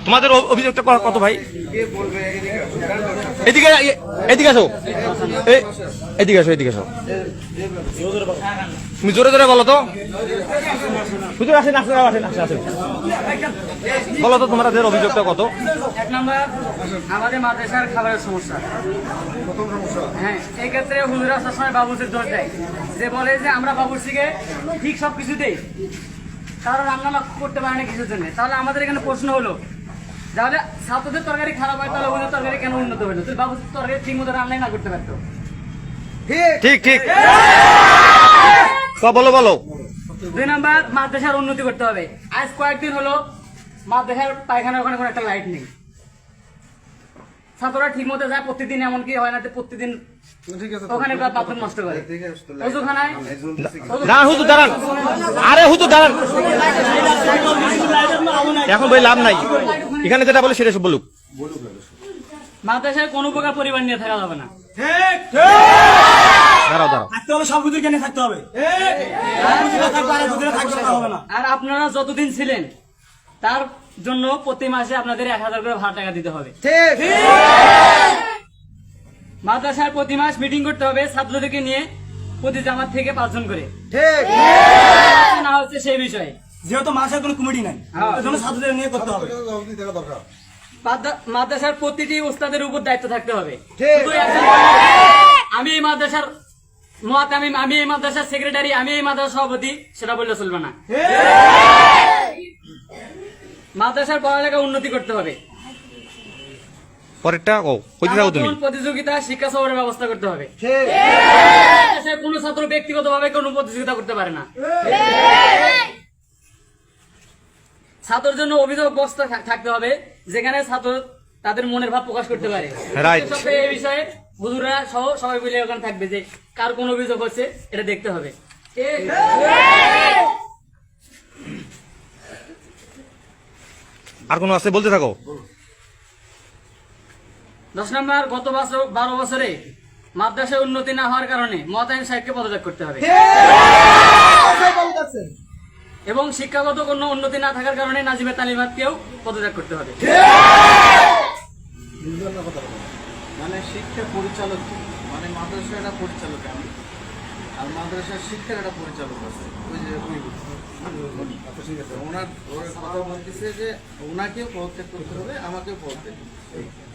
তোমাদের অভিযোগটা কত ভাই? এদিকে এদিকে আসো, এদিকে আসো, এদিকে আসো। তুমি জোরে জোরে বলো তো। হুজুর আসেন, আসেন, আসেন, আসেন। বলো তো তোমাদের অভিযোগটা কত? এক নম্বর, আমাদের মাদ্রাসার খাবারের সমস্যা। হ্যাঁ, এই ক্ষেত্রে হুজুরা সবসময় বাবুর্চির দোষ দেয়, যে বলে যে আমরা বাবুর্চিকে ঠিক সব কিছু দেই, কারণ রান্না করতে পারে না কিছুর জন্য। তাহলে আমাদের এখানে প্রশ্ন হলো, তাহলে ছাত্রদের তরকারি খারাপ হয়, তাহলে ওদের তরকারি কেন উন্নত হলো? তুই বাবুর্চির তরকারি ঠিক মতো রান্নাই না করতে পারতো। ঠিক ঠিক, বলো বলো। 2 নম্বর, মাদ্রাসার উন্নতি করতে হবে। আজ কয়েকদিন হলো মাদ্রাসার পায়খানার ওখানে কোনো একটা লাইট নেই। ছাত্ররা ঠিক মতো যায় প্রতিদিন, এমনকি হয় না প্রতিদিন ওখানে বাথরুম নষ্ট করে। অজুখানায় না, হুজুর দাঁড়ান, আরে হুজুর দাঁড়ান, এখন ভাই লাভ নাই, এখানে যেটা বলে সেটা সব বলুক। মাদ্রাসায় কোনো প্রকার পরিবার নিয়ে থাকা যাবে না। দাঁড়াও দাঁড়াও, থাকতে হলে সব হুজুরকে নিয়ে থাকতে হবে। আর আপনারা যতদিন ছিলেন তার জন্য প্রতি মাসে আপনাদের 1000 করে ভাড়া টাকা দিতে হবে। মাদ্রাসার প্রতি মাস মিটিং করতে হবে ছাত্রদেরকে নিয়ে, প্রতি জামাত থেকে 5 জন করে, না হচ্ছে সেই বিষয়ে। যেহেতু মাসের কোনো কমিটি নাই, এর জন্য ছাত্রদের নিয়ে করতে হবে। মাদ্রাসার প্রতিটি উস্তাদের উপর দায়িত্ব থাকতে হবে। শুধু একজন আমি এই মাদ্রাসার মুআতামিম, আমি এই মাদ্রাসার সেক্রেটারি, আমি এই মাদ্রাসার সভাপতি, সেটা বললে চলবে না। মাদ্রাসার পড়ালেখা উন্নতি করতে হবে। পরেরটা কইতে যাও তুমি। প্রতিযোগিতা, শিক্ষা সফরের ব্যবস্থা করতে হবে। কোন ছাত্র ব্যক্তিগতভাবে কোনো প্রতিযোগিতা করতে পারে না। ছাত্রের জন্য অভিযোগ বক্স থাকতে হবে, যেখানে ছাত্র তাদের মনের ভাব প্রকাশ করতে পারে। এই বিষয়ে হুজুররা সহ সবাই মিলে ওখানে থাকবে, যে কার কোন অভিযোগ হচ্ছে এটা দেখতে হবে। আর কোনো আছে বলতে থাকো। 10 নম্বর, গত 12 বছরে মাদ্রাসায় উন্নতি না হওয়ার কারণে মুআতামিম সাহেবকে পদত্যাগ করতে হবে, এবং শিক্ষাগত কোনো উন্নতি না থাকার কারণে নাজিবে তালিমাতকেও পদত্যাগ করতে হবে। মানে শিক্ষা পরিচালক, মানে মাদ্রাসার একটা পরিচালক আমি, আর মাদ্রাসার শিক্ষার একটা পরিচালক আছে, ওই যে ওনার কথা বলতেছে যে ওনাকেও পদত্যাগ করতে হবে, আমাকেও পদত্যাগ করতে হবে।